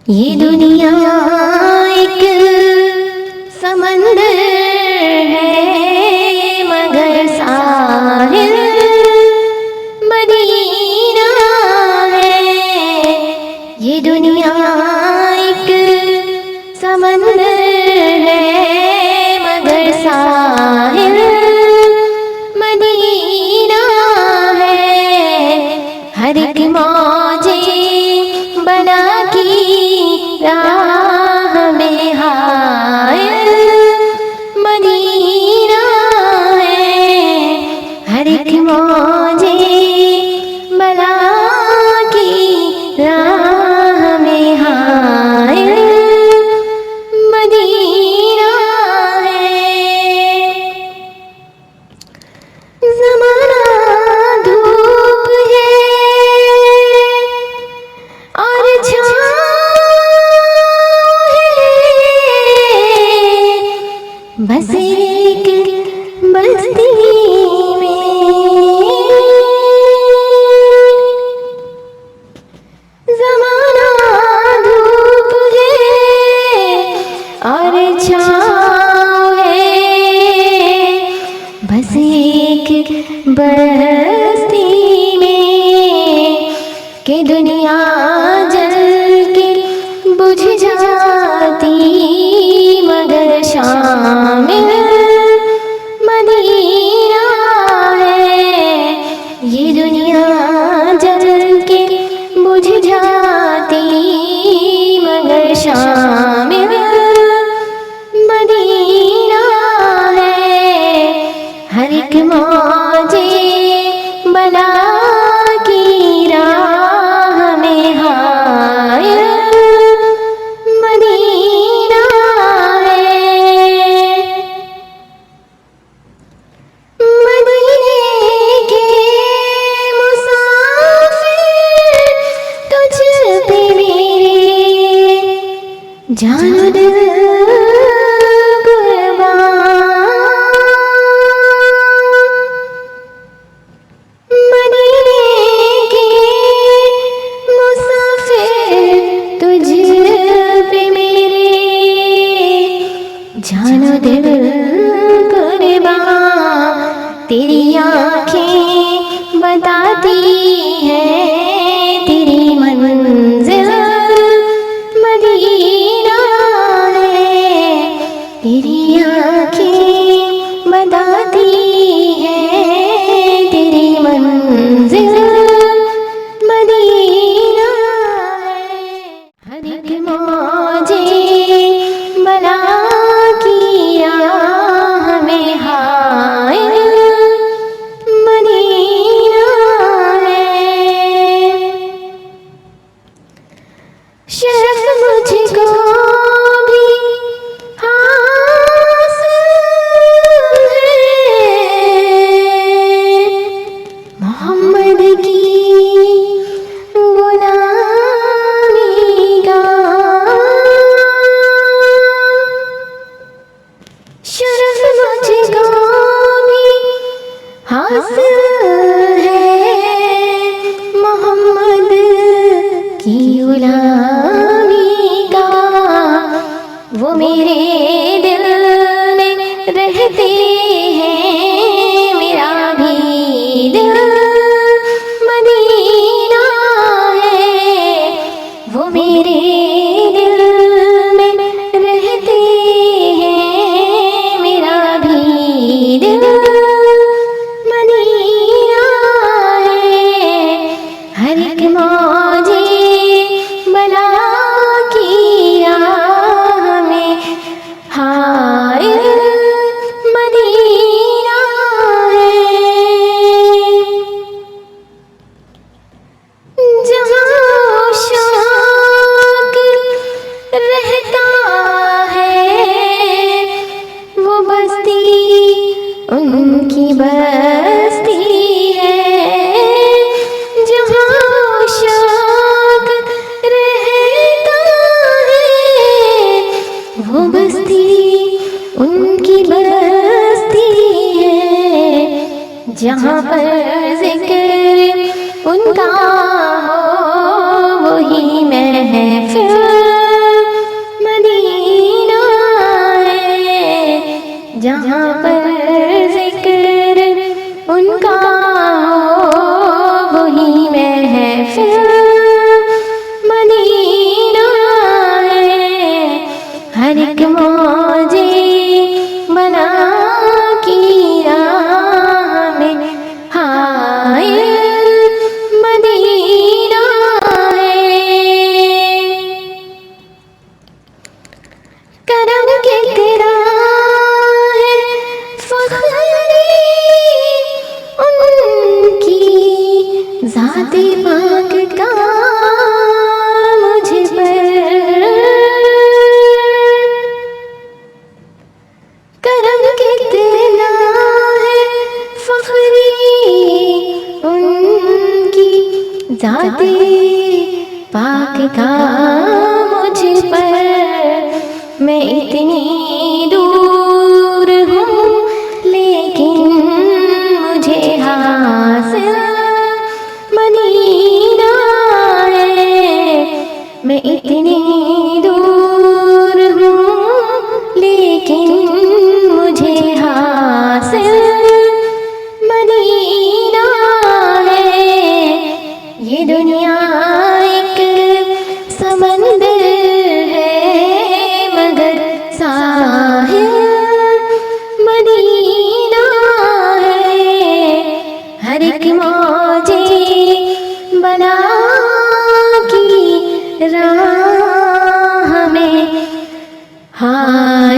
ये दुनिया एक समंदर है मगर साहिल मदीना है। ये दुनिया एक समंदर है मगर साहिल मदीना है। हर एक मौजे बना की राह में हायल मदीना है। हर एक मौजे बना की राह में हायल मदीना है। ज़माना धूप है और बस एक बस्ती में। ज़माना धूप है और छाँव है बस एक बस्ती में। कि दुनिया जल के बुझ जाती मगर शामिल मदीना है। ये दुनिया जल के बुझ जाती मगर शामिल मदीना है। हर एक मौजे बना की राह में हायल मदीना है। मदीने के मुसाफिर तुझ पे मेरे जान दिल जानो दिल कुर्बान। तेरी आँखें बताती हैं तेरी मंजिल मदीना है। तेरी आँखें बताती हैं तेरी मंजिल मदीना है। हर एक मौजे बना शर्फ मुझको भी हासिल है मोहम्मद की गुलामी का। शर्फ मुझको भी हासिल है मोहम्मद की गुलामी का। वो मेरे दिल में रहते हैं मेरा भी दिल मदीना है। वो मेरे दिल में रहते हैं मेरा भी दिल मदीना है। हर एक मौजे बना की राह में हायल मदीना है। जहाँ शौक रहता है वो बस्ती उनकी बस्ती है। जहाँ शौक मदीना है, हर एक मौजे बना की राह में हाय मदीना है। करम के तेरा है फख्री उनकी ज़ाते पाक का मुझ पर, करम के तेरा है फख्री उनकी ज़ाते पाक का मुझ पर। मैं इतनी दूर हूँ लेकिन मुझे हासिल मदीना है। मैं इतनी दूर हूँ लेकिन मुझे हासिल मदीना है। ये दुनिया एक समंदर है मगर साहिल मदीना है। हर एक मौजे बना की राह में हाय